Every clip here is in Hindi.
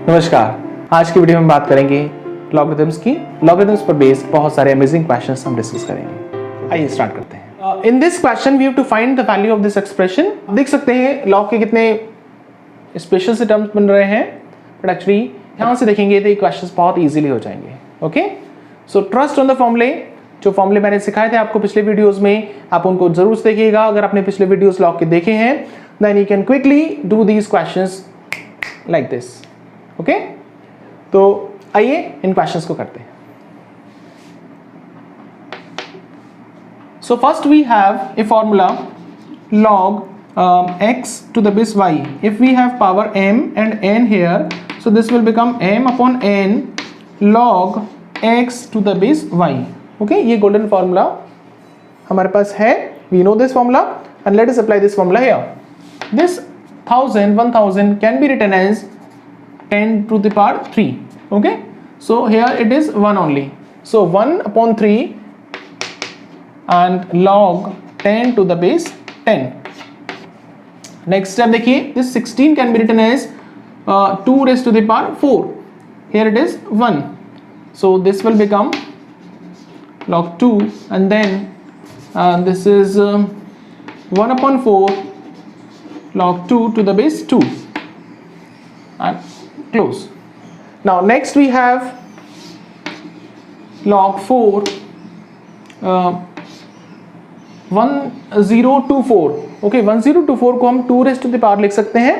नमस्कार, आज की वीडियो में बात करेंगे लॉगरिथम्स की। लॉगरिथम्स पर बेस्ड बहुत सारे अमेजिंग क्वेश्चंस हम डिस्कस करेंगे। आइए स्टार्ट करते हैं। In this question we have to find the value of this expression. देख सकते हैं लॉग के कितने स्पेशल से टर्म्स बन रहे हैं, बट एक्चुअली ध्यान से देखेंगे तो ये क्वेश्चंस बहुत इजीली हो जाएंगे। Okay, so trust on the फॉर्मूले। जो फॉर्मूले मैंने सिखाए थे आपको पिछले वीडियोस में, आप उनको जरूर से देखिएगा। अगर आपने पिछले वीडियोस लॉग के देखे हैं, then you can quickly do these questions like this. Okay, तो आइए इन क्वेश्चंस को करते हैं। So first we have a formula log x to the base y. If we have power m and n here, so this will become m upon n log x to the base y. Okay, ये golden formula हमारे पास है. We know this formula and let us apply this formula here. This 1000 can be written as 10 to the power 3. Okay, so here it is 1 only. So 1 upon 3 and log 10 to the base 10. Next step देखिए, this 16 can be written as 2 raised to the power 4. Here it is 1. So this will become log 2, and then this is 1 upon 4 log 2 to the base 2 and close. Now next we have log 4 1024. Okay, 1024 को हम 2 raised to the power लिख सकते हैं.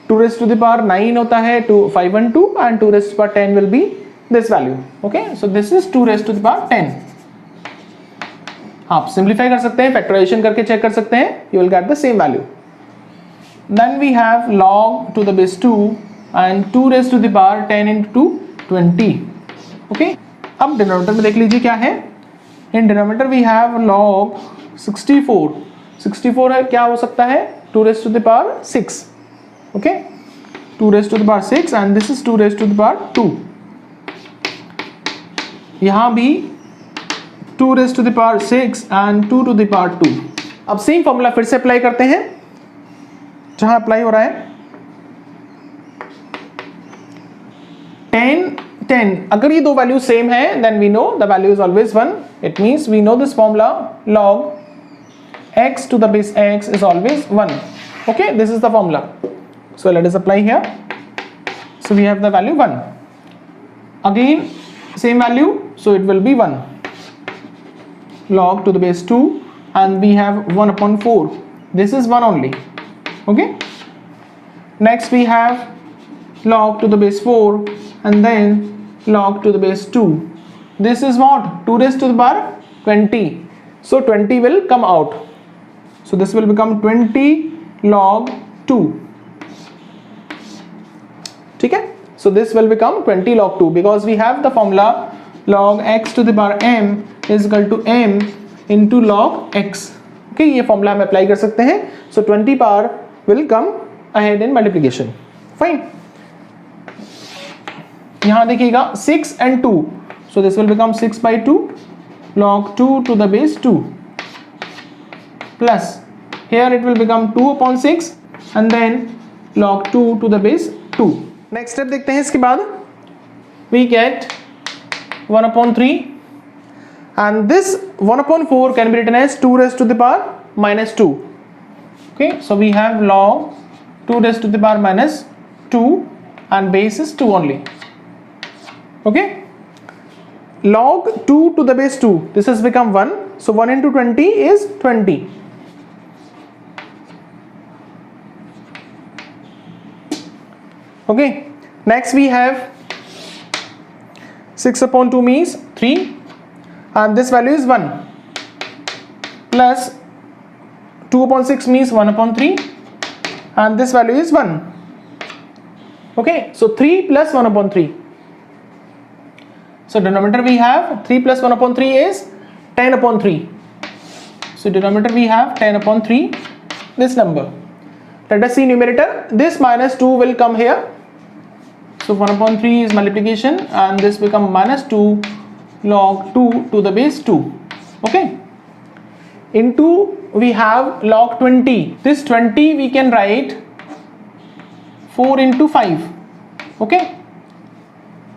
2 raised to the power 9 होता है, 512, and 2 raised to the power 10 will be this value. Okay, so this is 2 raised to the power 10. आप सिंप्लीफाई कर सकते हैं, फैक्टराइजेशन करके चेक कर सकते हैं, you will get the same value. Then we have log to the base 2 and 2 raised to the power 10 into 20. Okay, अब डिनोमिनेटर में देख लीजिए क्या है. In denominator we have log 64. 64 है, क्या हो सकता है, 2 raised to the power 6. Okay, 2 raised to the power 6 and this is 2 raised to the power 2. यहाँ भी 2 raised to the power 6 and 2 to the power 2. अब सेम फॉर्मूला फिर से अप्लाई करते हैं जहां अप्लाई हो रहा है. 10 10, अगर ये दो वैल्यू सेम है then we know the value is always 1. It means we know this formula log x to the base x is always 1. Okay, this is the formula. So let us apply here. So we have the value 1. Again same value, so it will be 1 log to the base 2 and we have 1 upon 4. This is 1 only. Okay, next we have log to the base 4 and then log to the base 2. This is what, 2 raised to the power 20. So 20 will come out, so this will become 20 log 2. ठीक है, so this will become 20 log 2 because we have the formula log x to the power m is equal to m into log x. Okay, ये फॉर्मूला हम अप्लाई कर सकते हैं. So 20 power will come ahead in multiplication. Fine. यहाँ देखिएगा 6 and 2, so this will become 6 by 2 log 2 to the base 2 plus here it will become 2 upon 6 and then log 2 to the base 2. Next step देखते हैं. इसके बाद we get 1 upon 3 and this 1 upon 4 can be written as 2 raised to the power minus 2. Okay, so we have log 2 raised to the power minus 2 and base is 2 only. Okay, log 2 to the base 2, this has become 1, so 1 into 20 is 20. Okay, next we have 6 upon 2 means 3 and this value is 1 plus 2 upon 6 means 1 upon 3 and this value is 1. Okay, so 3 plus 1 upon 3. So denominator we have 3 plus 1 upon 3 is 10 upon 3. So denominator we have 10 upon 3, this number. Let us see numerator. This minus 2 will come here. So 1 upon 3 is multiplication and this become minus 2 log 2 to the base 2. Okay, into we have log 20. This 20 we can write 4 into 5. Okay,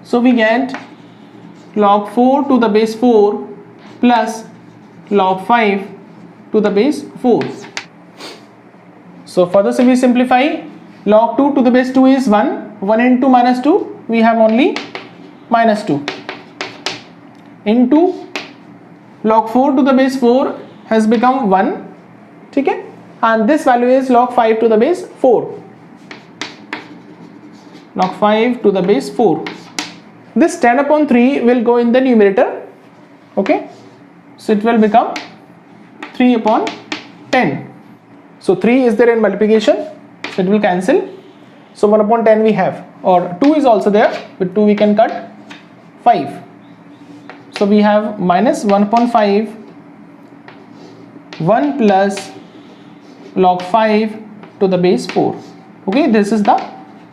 so we get log 4 to the base 4 plus log 5 to the base 4. So further so we simplify, log 2 to the base 2 is 1, 1 into minus 2 we have only minus 2 into log 4 to the base 4 has become 1, ठीक है, and this value is log 5 to the base 4, log 5 to the base 4. This 10 upon 3 will go in the numerator, okay, so it will become 3 upon 10. So 3 is there in multiplication, so it will cancel, so 1 upon 10 we have, or 2 is also there, with 2 we can cut 5, so we have minus 1 upon 5, 1 plus log 5 to the base 4. Okay, this is the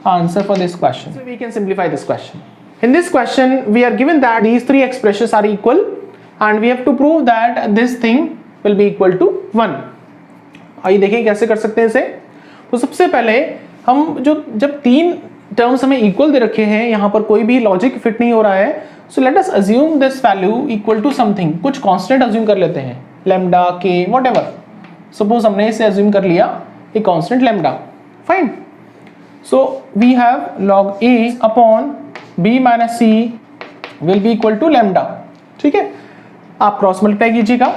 answer for this question. So we can simplify this question. In this question we are given that these three expressions are equal and we have to prove that this thing will be equal to 1. आइए देखिए कैसे कर सकते हैं इसे. तो सबसे पहले हम जब तीन टर्म्स हमें इक्वल दे रखे हैं, यहाँ पर कोई भी लॉजिक फिट नहीं हो रहा है, so let us assume this value equal to something, कुछ कांस्टेंट अज्यूम कर लेते हैं, लैम्डा के व्हाटएवर. सपोज हमने इसे अज्यूम कर लिया a constant lambda, fine. So we have log a upon b minus c will be equal to lambda, ठीक है. आप क्रॉस मल्टीप्लाई कीजिएगा,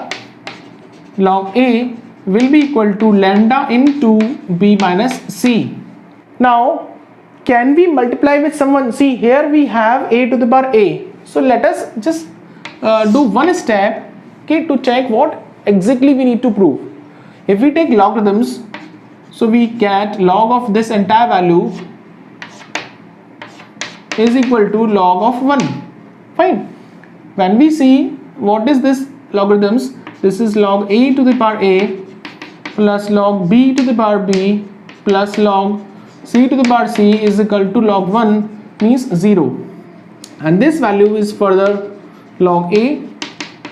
log a will be equal to lambda into b minus c. Now can we multiply with someone? See here we have a to the power a, so let us just do one step, okay, to check what exactly we need to prove. If we take logarithms, so we get log of this entire value is equal to log of 1, fine. When we see what is this logarithms, this is log a to the power a plus log b to the power b plus log c to the power c is equal to log 1, means 0, and this value is further log a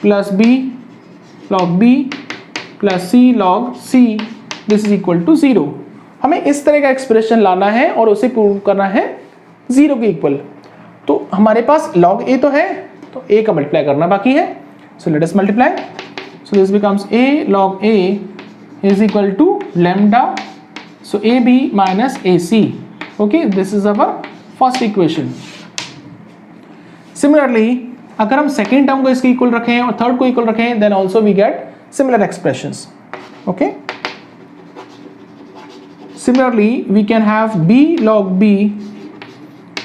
plus b log b plus c log c, this is equal to 0. हमें इस तरह का एक्सप्रेशन लाना है और उसे प्रूव करना है 0 के इक्वल. तो हमारे पास log a तो है, तो a का मल्टीप्लाई करना बाकी है. So let us multiply. So this becomes a log a is equal to lambda, so ab minus ac. Okay, this is our first equation. Similarly, अगर हम सेकेंड टर्म को इसके इक्वल रखें और थर्ड को इक्वल रखें, then also we get similar expressions. Okay. Similarly, we can have b log b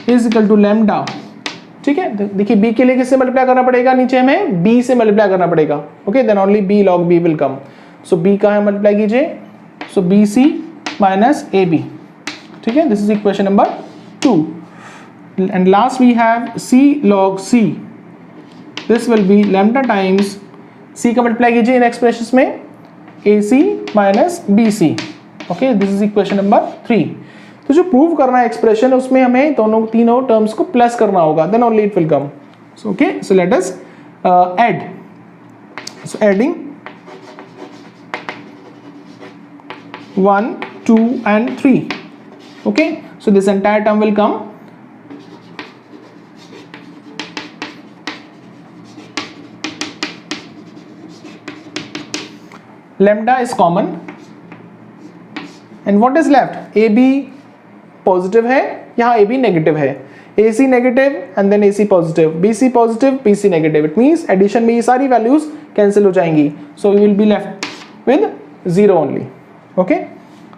is equal to lambda. ठीक है, देखिए b के लिए किससे मल्टीप्लाई करना पड़ेगा, नीचे हमें b से मल्टीप्लाई करना पड़ेगा. Okay, then only b log b will come. So b का है मल्टीप्लाई कीजिए, सो bc माइनस ab, ठीक है, this is equation number 2. And last we have c log c, this will be lambda times c का मल्टीप्लाई कीजिए इन एक्सप्रेशंस में, ac minus bc. Okay, this is equation number 3. तो जो प्रूव करना है एक्सप्रेशन, उसमें हमें तीनों टर्म्स को प्लस करना होगा, then only it will come. So okay, so let us add. So adding 1 2 and 3. Okay, so this entire term will come. Lambda is common and what is left? AB positive है, यहाँ AB नेगेटिव है, AC negative and then AC positive, BC positive, BC negative. It means addition में ये सारी वैल्यूज कैंसिल हो जाएंगी, so you will be left with 0 only. Okay,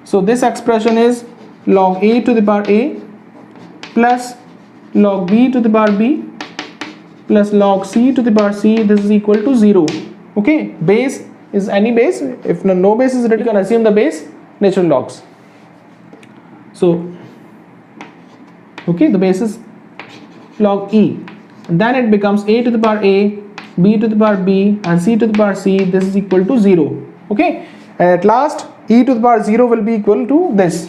so this expression is log a to the power a plus log b to the power b plus log c to the power c. This is equal to 0. Okay, base is any base. If no base is written, you can assume the base natural logs. So okay, the base is log e, and then it becomes a to the power a, b to the power b and c to the power c. This is equal to 0. Okay, and at last e to the power 0 will be equal to this.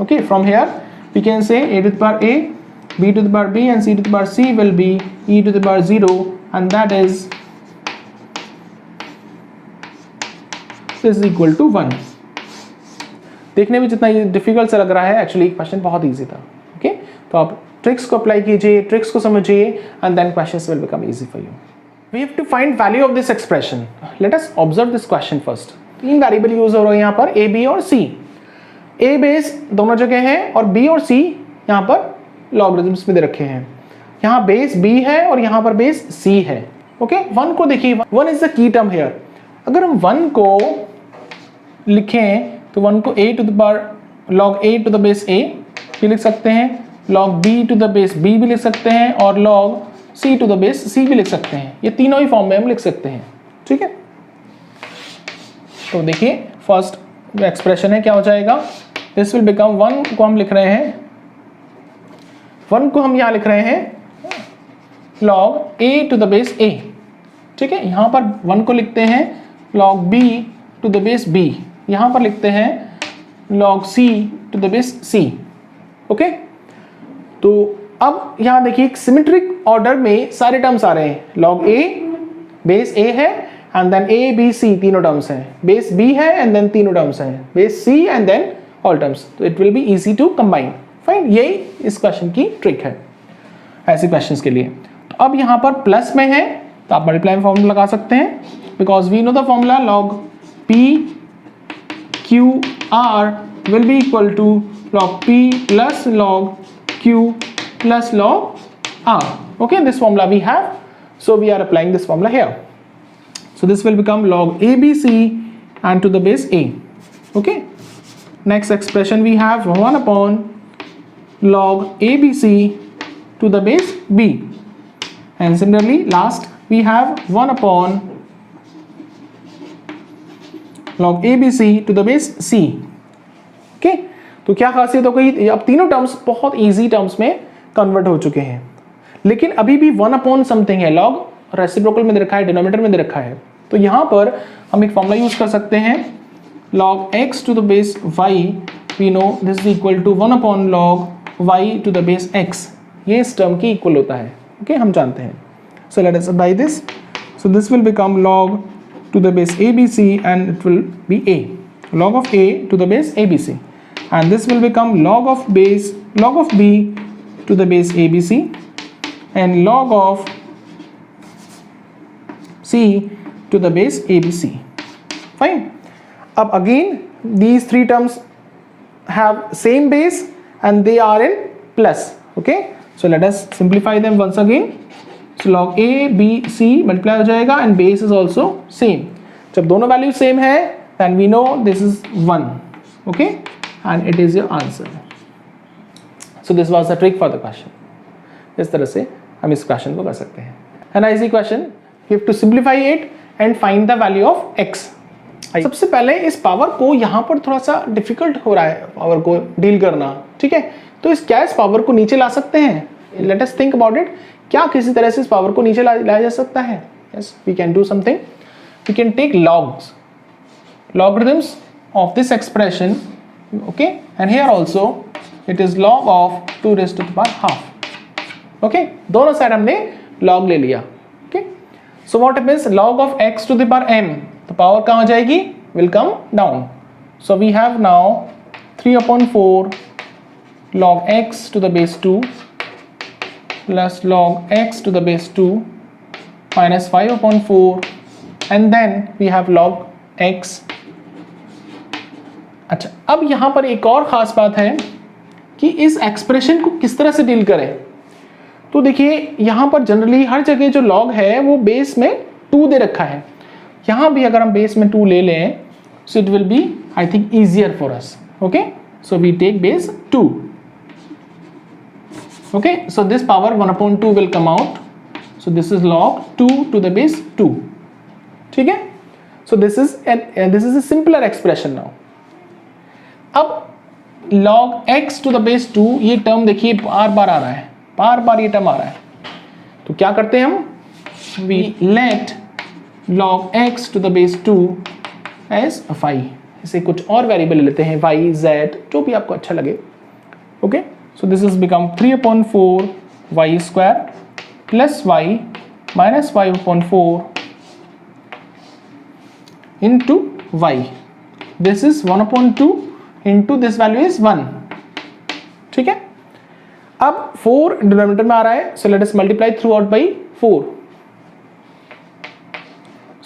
Okay, from here we can say a to the power a, b to the power b and c to the power c will be e to the power 0, and that is this is equal to 1. देखने में जितना डिफिकल्ट सा लग रहा है, एक्चुअली क्वेश्चन बहुत इजी था. ओके, तो आप ट्रिक्स को अप्लाई कीजिए, ट्रिक्स को समझिए, and then questions will become easy for you. We have to find value of this expression. Let us observe this question first. 3 variable use हो रहे हैं यहाँ पर, ए, बी और सी. ए बेस दोनों जगह है और बी और सी यहाँ पर लॉगरिथम्स में दे रखे हैं. यहाँ बेस बी है और यहाँ पर बेस सी है. ओके, 1 को देखिए, 1 is the key term here. अगर हम 1 को लिखें तो 1 को a to the power log a to the base a भी लिख सकते हैं, log b to the base b भी लिख सकते हैं और log c to the base c भी लिख सकते हैं. ये तीनों ही फॉर्म में हम लिख सकते हैं. ठीक है, तो देखिए फर्स्ट जो एक्सप्रेशन है क्या हो जाएगा, दिस विल बिकम 1 को हम लिख रहे हैं, 1 को हम यहाँ लिख रहे हैं log a to the base a. ठीक है, यहाँ पर 1 को लिखते हैं log b to the base b, यहाँ पर लिखते हैं log c to the base c. Okay, तो अब यहाँ देखिए सिमेट्रिक ऑर्डर में सारे टर्म्स आ रहे हैं. log a बेस a है and then a b c तीनों टर्म्स हैं, बेस b है एंड देन तीनों टर्म्स हैं, base c and then all terms. तो it will be easy to combine. Fine, यही इस क्वेश्चन की ट्रिक है ऐसे क्वेश्चंस के लिए. तो अब यहाँ पर प्लस में है तो आप मल्टीप्लाई फॉर्मूला लगा सकते हैं, because we know the formula log p q r will be equal to log p plus log q plus log r. Okay, this formula we have, so we are applying this formula here. So this will become log abc and to the base a. Okay, next expression we have 1 upon log abc to the base b, and similarly last we have 1 upon log abc to the base c. Okay, तो क्या खासियत हो गई, अब तीनों टर्म्स बहुत इजी टर्म्स में कन्वर्ट हो चुके हैं, लेकिन अभी भी 1 अपॉन समथिंग है, लॉग रेसिप्रोकल में दे रखा है, डिनोमिनेटर में दे रखा है. तो यहाँ पर हम एक फॉर्मूला यूज कर सकते हैं, log x to the base y, we know this is equal to 1 upon log y to the base x. ये इस टर्म की इक्वल होता है. ओके, हम जानते हैं. सो let us apply this. So this will become log to the base abc and it will be a, log of a to the base abc, and this will become log of b to the base abc and log of c to the base abc. Fine. अब again these three terms have same base and they are in plus. Okay, so let us simplify them once again. So log a b c multiply हो जाएगा and base is also same. जब दोनों वैल्यू सेम है then we know this is 1. Okay, and it is your answer. So this was the trick for the question. इस तरह से हम इस क्वेश्चन को कर सकते हैं. An easy question. You have to simplify it and find the value of x. सबसे पहले इस पावर को यहाँ पर थोड़ा सा डिफिकल्ट हो रहा है पावर को डील करना. ठीक है, तो क्या इस पावर को नीचे ला सकते हैं? Let us think about it. क्या किसी तरह से इस पावर को नीचे लाया जा सकता है? Yes, we can do something. We can take logarithms of this expression. Okay, and here also it is log of 2 raised to the power half. Okay, दोनों साइड हमने log ले लिया. Okay, so what happens? Log of x to the power m, तो पावर कहाँ हो जाएगी? Will come down. So we have now 3 upon 4 log x to the base 2 plus log x to the base 2 minus 5 upon 4 and then we have log x. अच्छा, अब यहाँ पर एक और ख़ास बात है कि इस एक्सप्रेशन को किस तरह से डील करें. तो देखिए यहाँ पर जनरली हर जगह जो log है वो बेस में 2 दे रखा है. यहाँ भी अगर हम बेस में 2 ले लें so it will be I think easier for us. Okay, so we take base 2. Okay, so this power 1 upon 2 will come out. So this is log 2 to the base 2. ठीक है, so this is a simpler expression now. अब log x to the base 2 ये टर्म देखिए बार बार आ रहा है, बार बार ये टर्म आ रहा है. तो क्या करते हैं हम? We let log x to the base 2 as y. इसे कुछ और वेरिएबल ले लेते हैं, y, z, जो भी आपको अच्छा लगे. Okay, so this has become 3 upon 4 y square plus y minus 5 upon 4 into y. This is 1 upon 2 into this value is 1. ठीक है, अब 4 डिनोमिनेटर में आ रहा है, so let us multiply throughout by 4.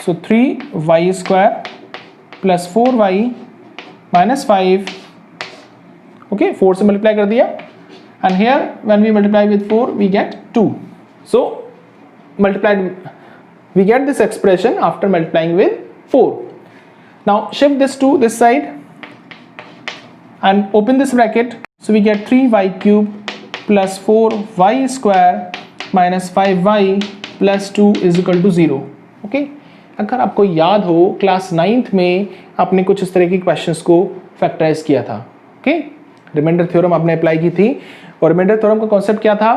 So 3y square plus 4y minus 5. Okay, 4 से मल्टीप्लाई कर दिया, and here when we multiply with 4 we get 2. So multiplied we get this expression after multiplying with 4. Now shift this to this side and open this bracket. So we get 3y cube plus 4y square minus 5y plus 2 is equal to 0. Okay? अगर आपको याद हो क्लास 9th में आपने कुछ इस तरह के क्वेश्चंस को फैक्टराइज किया था. ओके, रिमाइंडर थ्योरम आपने अप्लाई की थी, और रिमाइंडर थ्योरम का कॉन्सेप्ट क्या था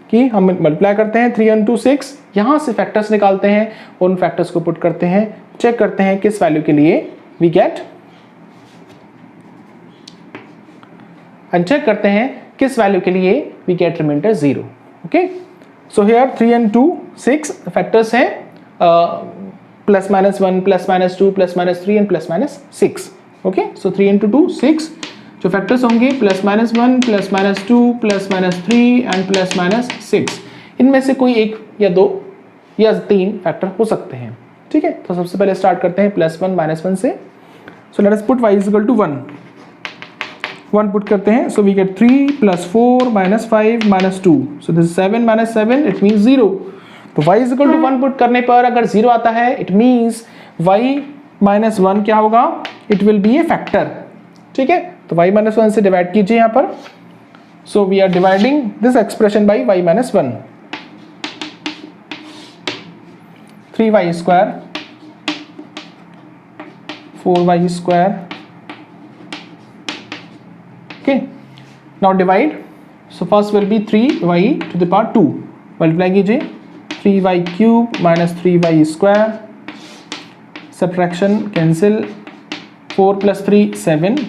कि हम मल्टीप्लाई करते हैं 3 into 6, यहाँ से फैक्टर्स निकालते हैं, उन फैक्टर्स को पुट करते हैं, चेक करते हैं किस वैल्यू के लिए वी गेट, एंड चेक करते हैं किस वैल्यू के लिए we get remainder 0. Okay, so here 3 and 2 6 factors हैं, plus minus 1 plus minus 2 plus minus 3 and plus minus 6. Okay, so 3 into 2 6 जो फैक्टर्स होंगे plus minus 1 plus minus 2 plus minus 3 and plus minus 6. इनमें से कोई एक या 2 या 3 फैक्टर हो सकते हैं. ठीक है, तो सबसे पहले स्टार्ट करते हैं प्लस 1 माइनस 1 से. So let us put y is equal to 1. 1 put करते हैं, so we get 3 plus 4 minus 5 minus 2. So this 7 minus 7 it means 0. तो y is equal to 1 put करने पर अगर 0 आता है इट मीन्स y माइनस 1 क्या होगा, it will B A factor. ठीक है, तो y माइनस 1 से डिवाइड कीजिए यहाँ पर. So we are dividing this expression by y minus 1. 3y square 4y square. Okay, now divide. So first will be 3y to the power 2. Multiply कीजिए 3y cube minus 3y square. Subtraction cancel, 4 plus 3 7.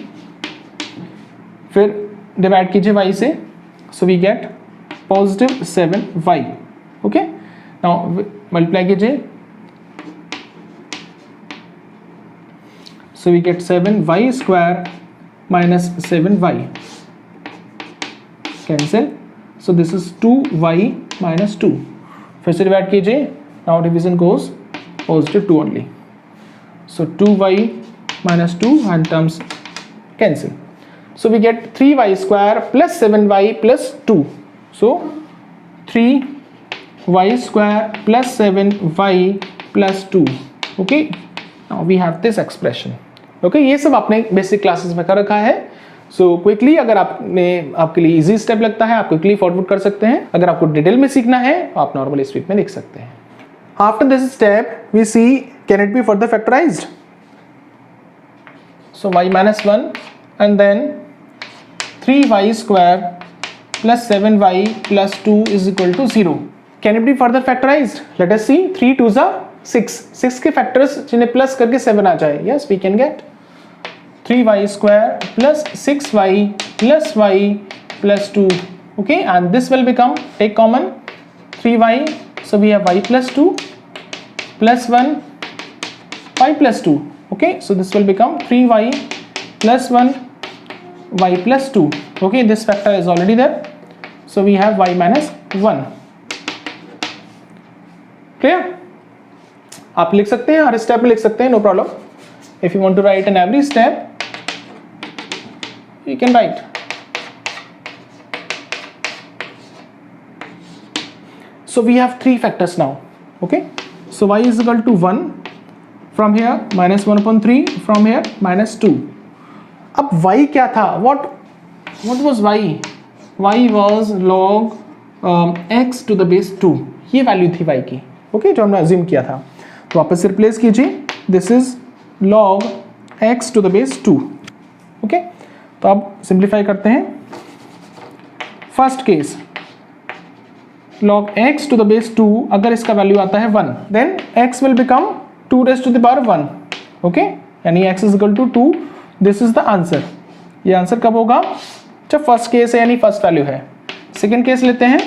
फिर डिवाइड कीजिए y से, so we get positive 7y. Okay, now multiply कीजिए, so we get 7y square minus 7y cancel. So this is 2y minus 2. फिर से डिवाइड कीजिए, now division goes positive 2 only. So 2y minus 2 and terms cancel. So we get 3y square plus 7y plus 2. So 3y square plus 7y plus 2. Okay, now we have this expression. Okay, ये सब आपने बेसिक क्लासेस में कर रखा है. So क्विकली अगर आपके लिए इजी स्टेप लगता है आप क्विकली फॉरवर्ड कर सकते हैं. अगर आपको डिटेल में सीखना है आप नॉर्मल स्पीड में लिख सकते हैं. After this step we see can it be further factorized? So y minus 1 and then 3y square plus 7y plus 2 is equal to 0. Can it be further factorized? Let us see. 3 2s are 6. 6 के factors जिन्हें plus करके 7 आ जाए. Yes, we can get 3y square plus 6y plus y plus 2. Okay, and this will become, take common 3y. So we have y plus 2 plus 1 y plus 2. Okay, so this will become 3y plus 1 y plus 2. Okay, this factor is already there, so we have y minus 1. Clear? आप लिख सकते हैं, हर स्टेप में लिख सकते हैं, no problem. If you want to write in every step you can write. So we have 3 factors now. Okay, so y is equal to 1. From here minus 1 upon 3, from here minus 2. अब y क्या था? What was y? Y was log x to the base 2. ये वैल्यू थी y की. ओके, जो हमने अज्यूम किया था. तो वापस से रिप्लेस कीजिए. This is log x to the base 2. Okay, तो अब सिंप्लीफाई करते हैं. First case log x to the base 2, अगर इसका वैल्यू आता है 1, then x will become 2 raised to the power 1. Okay, यानी x is equal to 2. This is the answer. ये आंसर कब होगा? जब फर्स्ट केस है यानी फर्स्ट वैल्यू है. सेकेंड केस लेते हैं.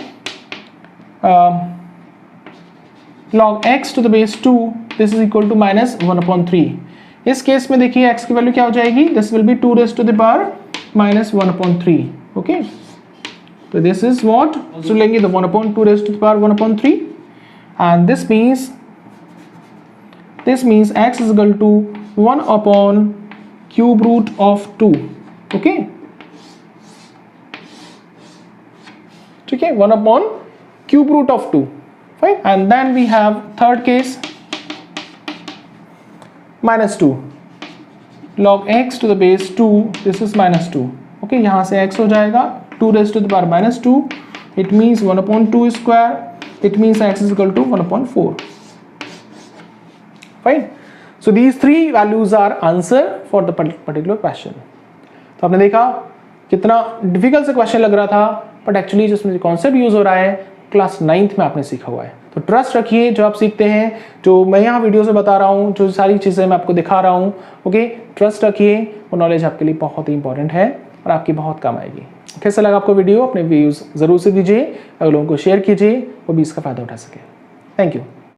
log x to the base 2, this is equal to minus 1 upon 3. इस केस में देखिए x की वैल्यू क्या हो जाएगी? This will B 2 raised to the power minus 1 upon 3. Okay, तो दिस इज व्हाट तो लेंगे तो 1/2 raised to the power 1/3 and this means x is equal to 1 upon cube root of 2. Okay, ठीक है, 1 upon cube root of 2. Fine. And then we have third case, minus 2 log x to the base 2. This is minus 2. Okay, यहाँ से x हो जाएगा 2 raised to the power minus 2. It means 1/2 square. It means x is equal to 1/4. Fine. So these three values are answer for the particular question. तो आपने देखा कितना डिफिकल्ट सा क्वेश्चन लग रहा था, बट एक्चुअली जिसमें कॉन्सेप्ट यूज हो रहा है क्लास 9th में आपने सीखा हुआ है. तो ट्रस्ट रखिए जो आप सीखते हैं, जो मैं यहाँ वीडियो से बता रहा हूँ, जो सारी चीज़ें मैं आपको दिखा रहा हूँ, ओके, ट्रस्ट रखिए, वो नॉलेज आपके लिए बहुत ही इंपॉर्टेंट है और आपकी बहुत काम आएगी. कैसा लगा आपको वीडियो? अपने व्यूज़ ज़रूर से दीजिए, अगर लोगों को शेयर कीजिए, वो भी इसका फ़ायदा उठा सके. Thank you.